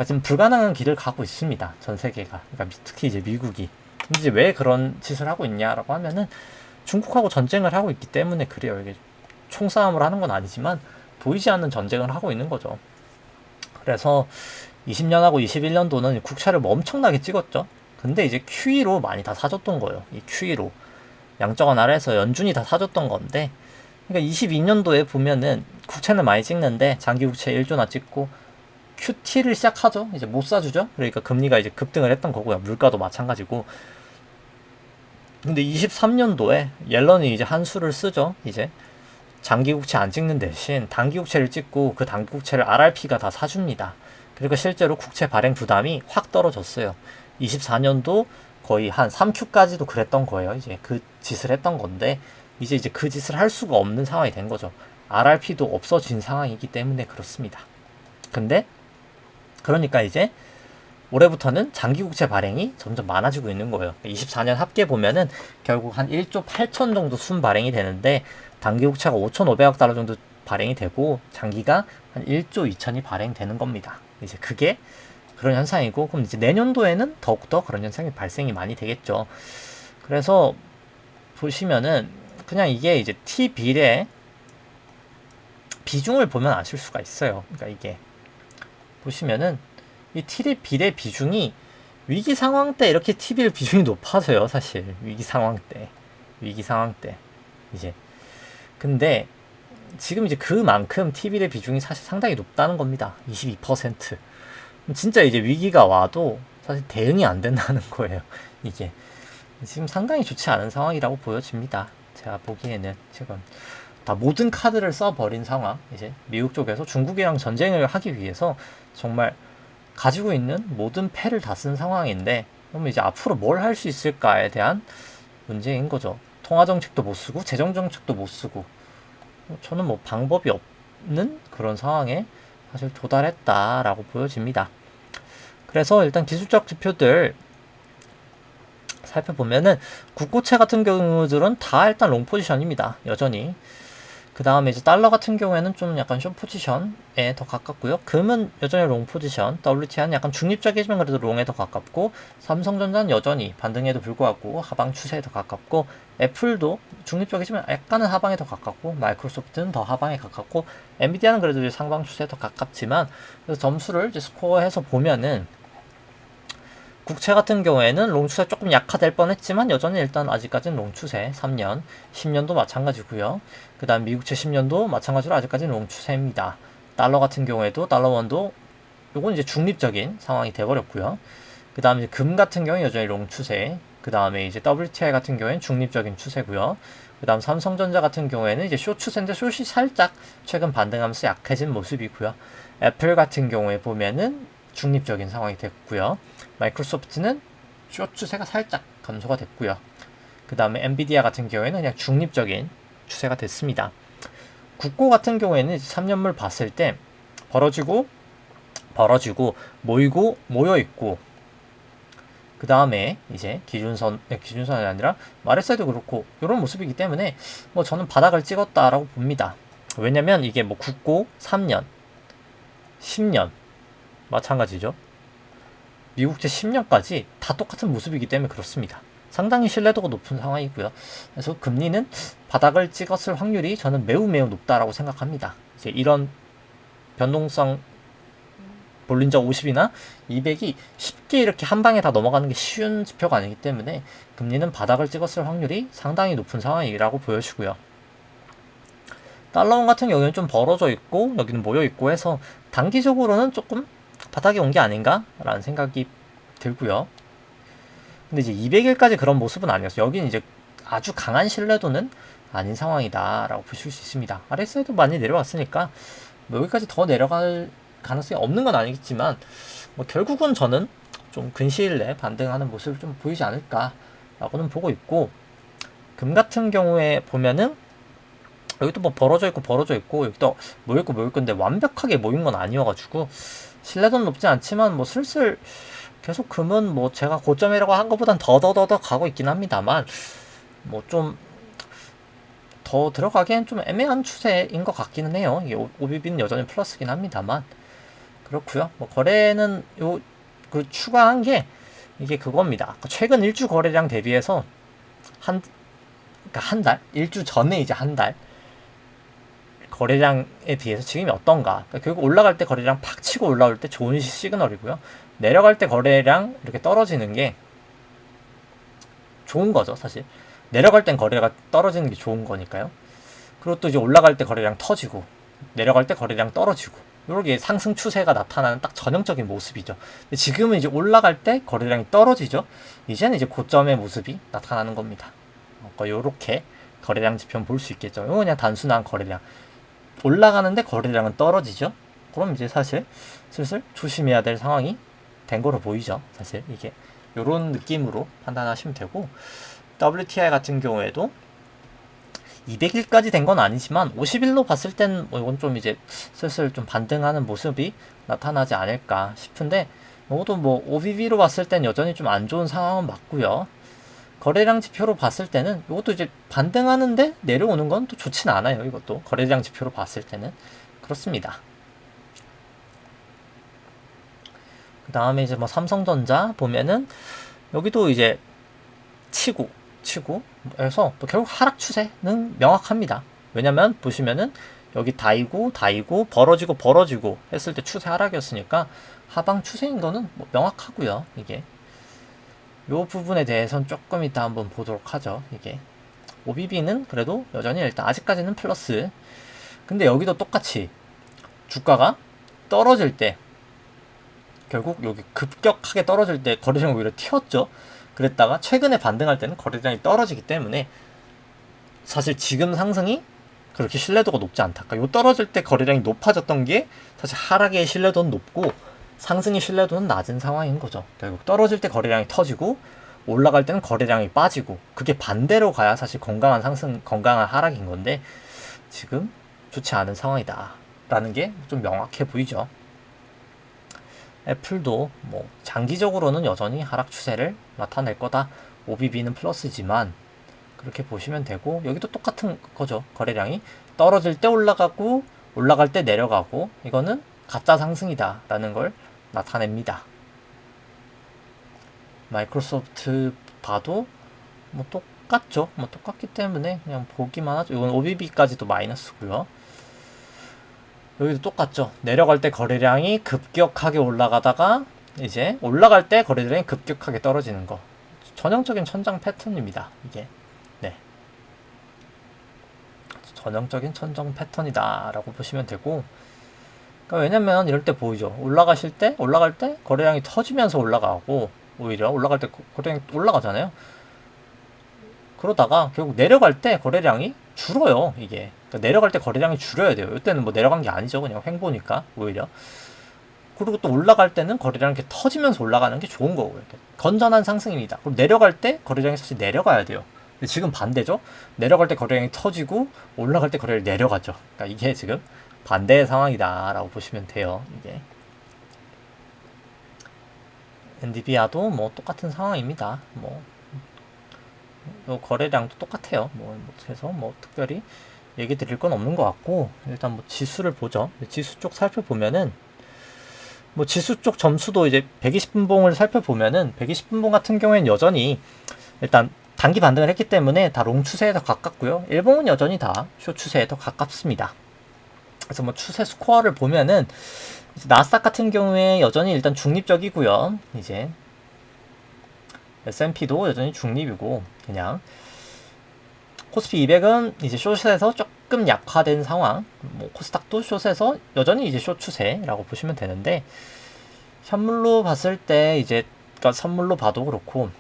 지금 불가능한 길을 가고 있습니다. 전 세계가. 그러니까 특히 이제 미국이. 근데 이제 왜 그런 짓을 하고 있냐라고 하면은 중국하고 전쟁을 하고 있기 때문에 그래요. 이게 총싸움을 하는 건 아니지만 보이지 않는 전쟁을 하고 있는 거죠. 그래서 20년하고 21년도는 국채를 뭐 엄청나게 찍었죠. 근데 이제 QE로 많이 다 사줬던 거예요. 이 QE로. 양적완화를 해서 연준이 다 사줬던 건데 그러니까 22년도에 보면은 국채는 많이 찍는데 장기 국채 1조나 찍고 QT를 시작하죠. 이제 못 사주죠. 그러니까 금리가 이제 급등을 했던 거고요. 물가도 마찬가지고. 근데 23년도에 옐런이 이제 한 수를 쓰죠. 이제 장기 국채 안 찍는 대신 단기 국채를 찍고 그 단기 국채를 RRP가 다 사줍니다. 그리고 실제로 국채 발행 부담이 확 떨어졌어요. 24년도 거의 한 3Q까지도 그랬던 거예요. 이제 그 짓을 했던 건데 이제 그 짓을 할 수가 없는 상황이 된 거죠. RRP도 없어진 상황이기 때문에 그렇습니다. 근데 그러니까 이제 올해부터는 장기국채 발행이 점점 많아지고 있는 거예요. 24년 합계 보면은 결국 한 1조 8천 정도 순 발행이 되는데 단기국채가 5,500억 달러 정도 발행이 되고 장기가 한 1조 2천이 발행되는 겁니다. 이제 그게 그런 현상이고, 그럼 이제 내년도에는 더욱더 그런 현상이 발생이 많이 되겠죠. 그래서 보시면은 그냥 이게 이제 T빌의 비중을 보면 아실 수가 있어요. 그러니까 이게 보시면은 이 T빌의 비중이 위기 상황 때 이렇게 T빌 비중이 높아져요. 사실 위기 상황 때 이제 근데 지금 이제 그만큼 T빌의 비중이 사실 상당히 높다는 겁니다. 22%. 진짜 이제 위기가 와도 사실 대응이 안 된다는 거예요. 이게 지금 상당히 좋지 않은 상황이라고 보여집니다. 제가 보기에는 지금 다 모든 카드를 써버린 상황. 이제 미국 쪽에서 중국이랑 전쟁을 하기 위해서 정말 가지고 있는 모든 패를 다 쓴 상황인데, 그러면 이제 앞으로 뭘 할 수 있을까에 대한 문제인 거죠. 통화 정책도 못 쓰고 재정 정책도 못 쓰고, 저는 뭐 방법이 없는 그런 상황에 사실 도달했다라고 보여집니다. 그래서 일단 기술적 지표들 살펴보면은 국고채 같은 경우들은 다 일단 롱 포지션입니다. 여전히. 그 다음에 이제 달러 같은 경우에는 좀 약간 숏 포지션에 더 가깝고요. 금은 여전히 롱 포지션, WTI는 약간 중립적이지만 그래도 롱에 더 가깝고, 삼성전자는 여전히 반등에도 불구하고 하방 추세에 더 가깝고, 애플도 중립적이지만 약간은 하방에 더 가깝고, 마이크로소프트는 더 하방에 가깝고, 엔비디아는 그래도 이제 상방 추세에 더 가깝지만, 그래서 점수를 이제 스코어해서 보면은 국채 같은 경우에는 롱 추세 조금 약화될 뻔했지만 여전히 일단 아직까지는 롱 추세 3년, 10년도 마찬가지고요. 그 다음 미국채 10년도 마찬가지로 아직까지는 롱 추세입니다. 달러 같은 경우에도 달러원도 요건 이제 중립적인 상황이 돼버렸고요. 그 다음에 금 같은 경우에 여전히 롱 추세, 그 다음에 이제 WTI 같은 경우에는 중립적인 추세고요. 그 다음 삼성전자 같은 경우에는 이제 숏 추세인데 숏이 살짝 최근 반등하면서 약해진 모습이고요. 애플 같은 경우에 보면은 중립적인 상황이 됐고요. 마이크로소프트는 숏 추세가 살짝 감소가 됐고요. 그 다음에 엔비디아 같은 경우에는 그냥 중립적인 추세가 됐습니다. 국고 같은 경우에는 3년물 봤을 때 벌어지고 모여있고, 그 다음에 이제 기준선이 아니라 RSI도 그렇고 이런 모습이기 때문에 뭐 저는 바닥을 찍었다라고 봅니다. 왜냐면 이게 뭐 국고 3년, 10년 마찬가지죠. 미국채 10년까지 다 똑같은 모습이기 때문에 그렇습니다. 상당히 신뢰도가 높은 상황이고요. 그래서 금리는 바닥을 찍었을 확률이 저는 매우 높다라고 생각합니다. 이제 이런 변동성 볼린저 50이나 200이 쉽게 이렇게 한 방에 다 넘어가는 게 쉬운 지표가 아니기 때문에 금리는 바닥을 찍었을 확률이 상당히 높은 상황이라고 보여지고요. 달러원 같은 경우에는 좀 벌어져 있고 여기는 모여 있고 해서 단기적으로는 조금 바닥에 온 게 아닌가 라는 생각이 들고요. 근데 이제 200일까지 그런 모습은 아니었어요. 여기는 이제 아주 강한 신뢰도는 아닌 상황이다 라고 보실 수 있습니다. RSI도 많이 내려왔으니까 뭐 여기까지 더 내려갈 가능성이 없는 건 아니겠지만 뭐 결국은 저는 좀 근시일 내에 반등하는 모습을 좀 보이지 않을까 라고는 보고 있고, 금 같은 경우에 보면은 여기도 뭐 벌어져 있고 여기도 모일 건데 완벽하게 모인 건 아니어가지고 신뢰도는 높지 않지만 뭐 슬슬 계속 금은 뭐 제가 고점이라고 한 것보단 더 가고 있긴 합니다만 뭐 좀 더 들어가기엔 좀 애매한 추세인 것 같기는 해요. 이게 OBB는 여전히 플러스긴 합니다만 그렇고요. 뭐 거래는 그 추가한 게 이게 그겁니다. 최근 일주 거래량 대비해서 한 달, 일주 전에 이제 한 달 거래량에 비해서 지금이 어떤가. 그러니까 결국 올라갈 때 거래량 팍 치고 올라올 때 좋은 시그널이고요. 내려갈 때 거래량 이렇게 떨어지는 게 좋은 거죠, 사실. 내려갈 땐 거래가 떨어지는 게 좋은 거니까요. 그리고 또 이제 올라갈 때 거래량 터지고 내려갈 때 거래량 떨어지고 이렇게 상승 추세가 나타나는 딱 전형적인 모습이죠. 근데 지금은 이제 올라갈 때 거래량이 떨어지죠. 이제는 이제 고점의 모습이 나타나는 겁니다. 이렇게 거래량 지표는 볼 수 있겠죠. 이거 그냥 단순한 거래량. 올라가는데 거래량은 떨어지죠. 그럼 이제 사실 슬슬 조심해야 될 상황이 된 거로 보이죠. 사실 이게 이런 느낌으로 판단하시면 되고, WTI 같은 경우에도 200일까지 된 건 아니지만 50일로 봤을 땐 뭐 이건 좀 이제 슬슬 좀 반등하는 모습이 나타나지 않을까 싶은데, 이것도 뭐 OBB로 봤을 땐 여전히 좀 안 좋은 상황은 맞고요. 거래량 지표로 봤을 때는 이것도 이제 반등하는데 내려오는 건 또 좋진 않아요. 이것도 거래량 지표로 봤을 때는 그렇습니다. 그 다음에 이제 뭐 삼성전자 보면은 여기도 이제 치고 해서 또 결국 하락 추세는 명확합니다. 왜냐면 보시면은 여기 다이고 벌어지고 했을 때 추세 하락이었으니까 하방 추세인 거는 뭐 명확하고요. 이게 요 부분에 대해서는 조금 이따 한번 보도록 하죠. 이게 OBB는 그래도 여전히 일단 아직까지는 플러스. 근데 여기도 똑같이 주가가 떨어질 때 결국 여기 급격하게 떨어질 때 거래량이 오히려 튀었죠. 그랬다가 최근에 반등할 때는 거래량이 떨어지기 때문에 사실 지금 상승이 그렇게 신뢰도가 높지 않다. 그러니까 요 떨어질 때 거래량이 높아졌던 게 사실 하락의 신뢰도는 높고 상승의 신뢰도는 낮은 상황인 거죠. 결국 떨어질 때 거래량이 터지고 올라갈 때는 거래량이 빠지고, 그게 반대로 가야 사실 건강한 상승, 건강한 하락인 건데 지금 좋지 않은 상황이다 라는 게 좀 명확해 보이죠. 애플도 뭐 장기적으로는 여전히 하락 추세를 나타낼 거다. OBB는 플러스지만 그렇게 보시면 되고, 여기도 똑같은 거죠. 거래량이 떨어질 때 올라가고 올라갈 때 내려가고, 이거는 가짜 상승이다 라는 걸 나타냅니다. 마이크로소프트 봐도 뭐 똑같죠. 뭐 똑같기 때문에 그냥 보기만 하죠. 이건 OBB까지도 마이너스고요. 여기도 똑같죠. 내려갈 때 거래량이 급격하게 올라가다가 이제 올라갈 때 거래량이 급격하게 떨어지는 거. 전형적인 천장 패턴입니다. 이게. 네. 전형적인 천장 패턴이다 라고 보시면 되고, 그러니까 왜냐면 이럴 때 보이죠. 올라갈 때 거래량이 터지면서 올라가고, 오히려 올라갈 때 거래량이 올라가잖아요. 그러다가 결국 내려갈 때 거래량이 줄어요. 이게 그러니까 내려갈 때 거래량이 줄여야 돼요. 이때는 뭐 내려간 게 아니죠. 그냥 횡보니까 오히려. 그리고 또 올라갈 때는 거래량이 이렇게 터지면서 올라가는 게 좋은 거고, 이렇게 건전한 상승입니다. 그럼 내려갈 때 거래량이 사실 내려가야 돼요. 근데 지금 반대죠. 내려갈 때 거래량이 터지고 올라갈 때 거래량이 내려가죠. 그러니까 이게 지금 반대의 상황이다 라고 보시면 돼요. 이게 엔비디아도 뭐 똑같은 상황입니다. 뭐 거래량도 똑같아요. 그래서 뭐 특별히 얘기 드릴 건 없는 것 같고, 일단 뭐 지수를 보죠. 지수 쪽 살펴보면은 뭐 지수 쪽 점수도 이제 120분봉을 살펴보면은 120분봉 같은 경우에는 여전히 일단 단기 반등을 했기 때문에 다 롱 추세에 더 가깝고요. 일봉은 여전히 다 쇼 추세에 더 가깝습니다. 그래서 뭐 추세 스코어를 보면은 나스닥 같은 경우에 여전히 일단 중립적이고요. 이제 S&P도 여전히 중립이고, 그냥 코스피 200은 이제 숏에서 조금 약화된 상황, 뭐 코스닥도 숏에서 여전히 이제 숏 추세라고 보시면 되는데, 현물로 봤을 때 이제 그러니까 선물로 봐도 그렇고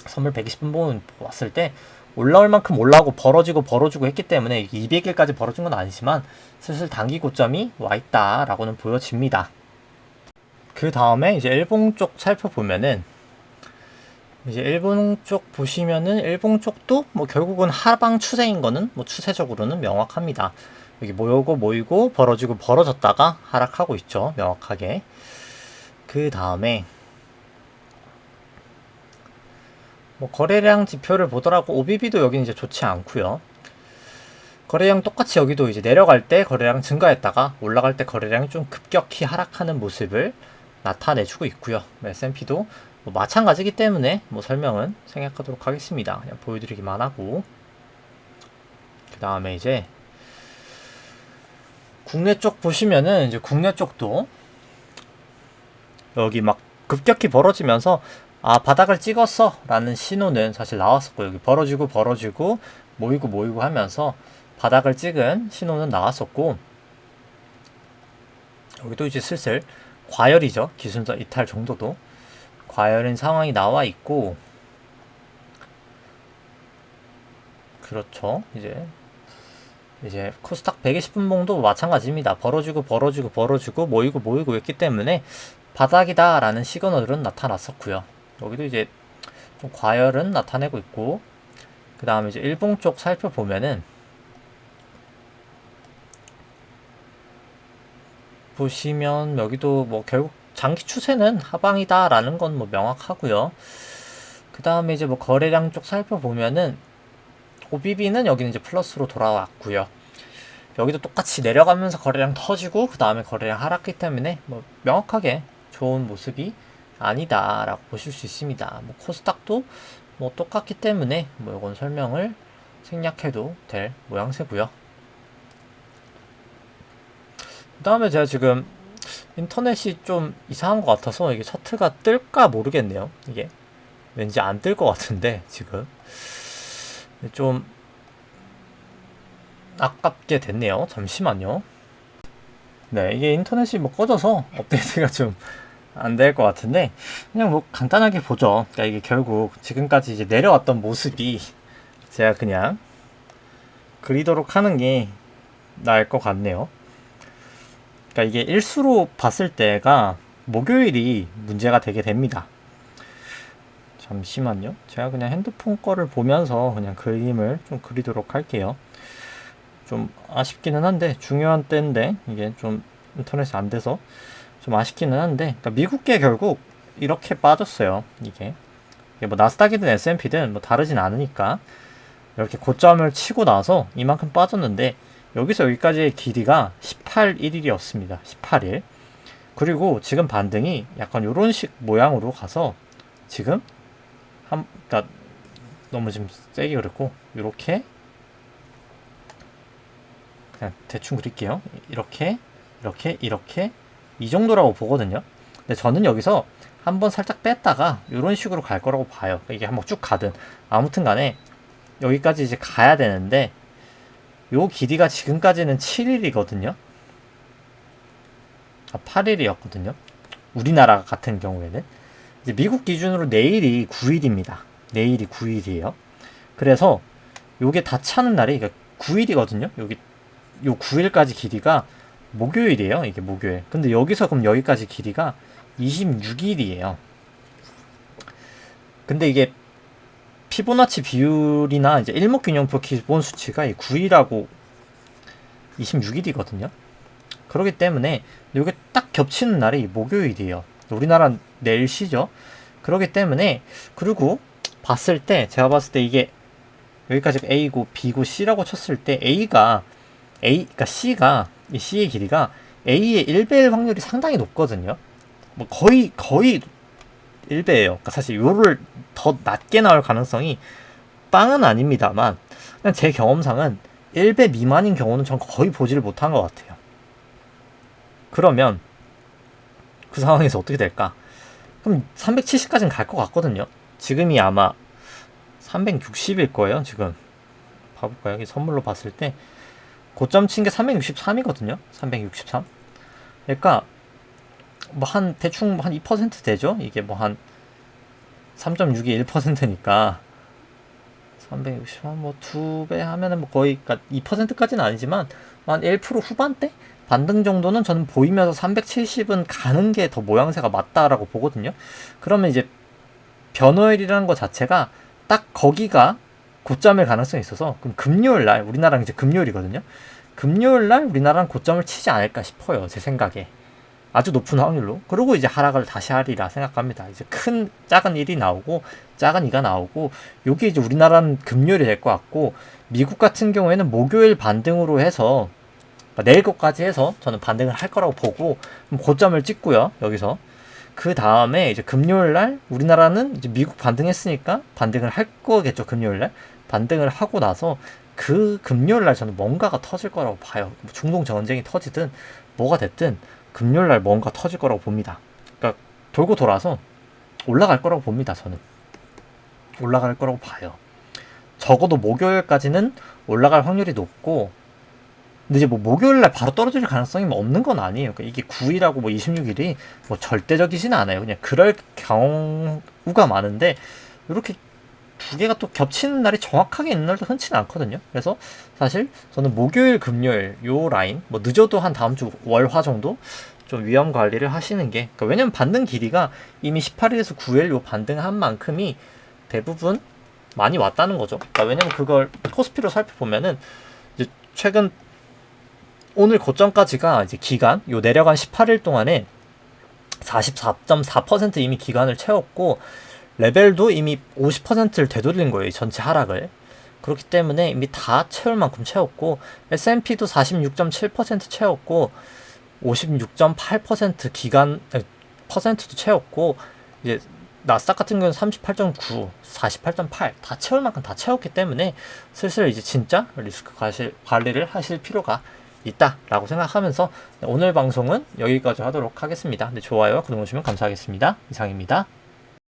선물 120분 봤을 때 올라올 만큼 올라오고 벌어지고 했기 때문에 200일까지 벌어진 건 아니지만 슬슬 단기 고점이 와 있다라고는 보여집니다. 그 다음에 이제 일봉 쪽 살펴보면은 이제 일본 쪽 보시면은 일본 쪽도 뭐 결국은 하방 추세인 거는 뭐 추세적으로는 명확합니다. 여기 모이고 벌어졌다가 하락하고 있죠. 명확하게. 그 다음에 뭐 거래량 지표를 보더라고 OBB도 여기는 이제 좋지 않고요. 거래량 똑같이 여기도 이제 내려갈 때 거래량 증가했다가 올라갈 때 거래량이 좀 급격히 하락하는 모습을 나타내주고 있고요. S&P도 뭐 마찬가지기 때문에 뭐 설명은 생략하도록 하겠습니다. 그냥 보여드리기만 하고, 그 다음에 이제 국내 쪽 보시면은 이제 국내 쪽도 여기 막 급격히 벌어지면서 아 바닥을 찍었어 라는 신호는 사실 나왔었고, 여기 벌어지고 모이고 하면서 바닥을 찍은 신호는 나왔었고, 여기도 이제 슬슬 과열이죠. 기술자 이탈 정도도 과열인 상황이 나와 있고, 그렇죠. 이제 코스닥 120분봉도 마찬가지입니다. 벌어지고 모이고 있기 때문에 바닥이다 라는 시그널은 나타났었고요. 여기도 이제 좀 과열은 나타내고 있고, 그 다음에 이제 일봉 쪽 살펴보면은 보시면 여기도 뭐 결국 장기 추세는 하방이다 라는 건 뭐 명확하고요. 그 다음에 이제 뭐 거래량 쪽 살펴보면은 OBB는 여기는 이제 플러스로 돌아왔고요. 여기도 똑같이 내려가면서 거래량 터지고 그 다음에 거래량 하락기 때문에 뭐 명확하게 좋은 모습이 아니다 라고 보실 수 있습니다. 뭐 코스닥도 뭐 똑같기 때문에 뭐 이건 설명을 생략해도 될 모양새고요. 그 다음에 제가 지금 인터넷이 좀 이상한 것 같아서 이게 차트가 뜰까 모르겠네요. 이게 왠지 안 뜰 것 같은데 지금 좀 아깝게 됐네요. 잠시만요. 네, 이게 인터넷이 뭐 꺼져서 업데이트가 좀 안 될 것 같은데 그냥 뭐 간단하게 보죠. 그러니까 이게 결국 지금까지 이제 내려왔던 모습이 제가 그냥 그리도록 하는 게 나을 것 같네요. 그러니까 이게 일수로 봤을 때가 목요일이 문제가 되게 됩니다. 잠시만요. 제가 그냥 핸드폰 거를 보면서 그냥 그림을 좀 그리도록 할게요. 좀 아쉽기는 한데 중요한 때인데 이게 좀 인터넷이 안 돼서 좀 아쉽기는 한데, 그러니까 미국계 결국 이렇게 빠졌어요. 이게 뭐 나스닥이든 S&P든 뭐 다르진 않으니까 이렇게 고점을 치고 나서 이만큼 빠졌는데 여기서 여기까지의 길이가 18일이었습니다. 18일. 그리고 지금 반등이 약간 요런 식 모양으로 가서 지금 그러니까 너무 지금 세게 그랬고 요렇게 그냥 대충 그릴게요. 이렇게 이 정도라고 보거든요. 근데 저는 여기서 한번 살짝 뺐다가 이런 식으로 갈 거라고 봐요. 이게 한번 쭉 가든 아무튼 간에 여기까지 이제 가야 되는데 요 길이가 지금까지는 7일이거든요. 8일이었거든요. 우리나라 같은 경우에는 이제 미국 기준으로 내일이 9일입니다. 내일이 9일이에요. 그래서 요게 다 차는 날이 그러니까 9일이거든요. 여기 요 9일까지 길이가 목요일이에요. 이게 목요일. 근데 여기서 그럼 여기까지 길이가 26일이에요. 근데 이게 피보나치 비율이나 이제 일목균형표 기본 수치가 9일하고 26일이거든요. 그렇기 때문에 이게 딱 겹치는 날이 목요일이에요. 우리나라 내일 쉬죠. 그렇기 때문에 그리고 제가 봤을 때 이게 여기까지 A고 B고 C라고 쳤을 때 그러니까 C의 길이가 A의 1배일 확률이 상당히 높거든요. 뭐 거의 1배예요. 그러니까 사실 요를 더 낮게 나올 가능성이 빵은 아닙니다만 그냥 제 경험상은 1배 미만인 경우는 전 거의 보지를 못한 것 같아요. 그러면 그 상황에서 어떻게 될까? 그럼 370까지는 갈 것 같거든요. 지금이 아마 360일 거예요. 지금 봐볼까요? 여기 선물로 봤을 때 고점 친 게 363이거든요. 363. 그러니까 뭐 한 대충 한 2% 되죠. 이게 뭐 한 3.6이 1%니까 360만 뭐 2배 하면은 뭐 거의 그러니까 2%까지는 아니지만 한 1% 후반대 반등 정도는 저는 보이면서 370은 가는 게 더 모양새가 맞다라고 보거든요. 그러면 이제 변호일이라는 것 자체가 딱 거기가 고점일 가능성이 있어서 그럼 금요일 날 우리나라는 이제 금요일이거든요. 금요일 날 우리나라는 고점을 치지 않을까 싶어요. 제 생각에. 아주 높은 확률로. 그리고 이제 하락을 다시 하리라 생각합니다. 이제 작은 1이 나오고 작은 2가 나오고 요게 이제 우리나라는 금요일이 될 것 같고 미국 같은 경우에는 목요일 반등으로 해서 내일 것까지 해서 저는 반등을 할 거라고 보고 고점을 찍고요. 여기서 그 다음에 이제 금요일 날 우리나라는 이제 미국 반등했으니까 반등을 할 거겠죠. 금요일 날 반등을 하고 나서 그 금요일 날 저는 뭔가가 터질 거라고 봐요. 뭐 중동 전쟁이 터지든 뭐가 됐든 금요일 날 뭔가 터질 거라고 봅니다. 그러니까 돌고 돌아서 올라갈 거라고 봅니다. 저는 올라갈 거라고 봐요. 적어도 목요일까지는 올라갈 확률이 높고, 근데 이제 뭐 목요일날 바로 떨어질 가능성이 뭐 없는 건 아니에요. 그러니까 이게 9일하고 뭐 26일이 뭐 절대적이지는 않아요. 그냥 그럴 경우가 많은데, 이렇게 두 개가 또 겹치는 날이 정확하게 있는 날도 흔치는 않거든요. 그래서 사실 저는 목요일, 금요일 요 라인, 뭐 늦어도 한 다음 주 월화 정도 좀 위험 관리를 하시는 게, 그러니까 왜냐면 반등 길이가 이미 18일에서 9일 요 반등한 만큼이 대부분 많이 왔다는 거죠. 그러니까 왜냐면 그걸 코스피로 살펴보면은 이제 최근 오늘 고점까지가 이제 기간 요 내려간 18일 동안에 44.4% 이미 기간을 채웠고, 레벨도 이미 50%를 되돌린 거예요. 이 전체 하락을. 그렇기 때문에 이미 다 채울 만큼 채웠고, S&P도 46.7% 채웠고, 56.8% 기간 퍼센트도 채웠고, 이제 나스닥 같은 경우는 38.9, 48.8 다 채울 만큼 다 채웠기 때문에 슬슬 이제 진짜 리스크 관리를 하실 필요가 있다라고 생각하면서 오늘 방송은 여기까지 하도록 하겠습니다. 네, 좋아요, 구독 해주시면 감사하겠습니다. 이상입니다.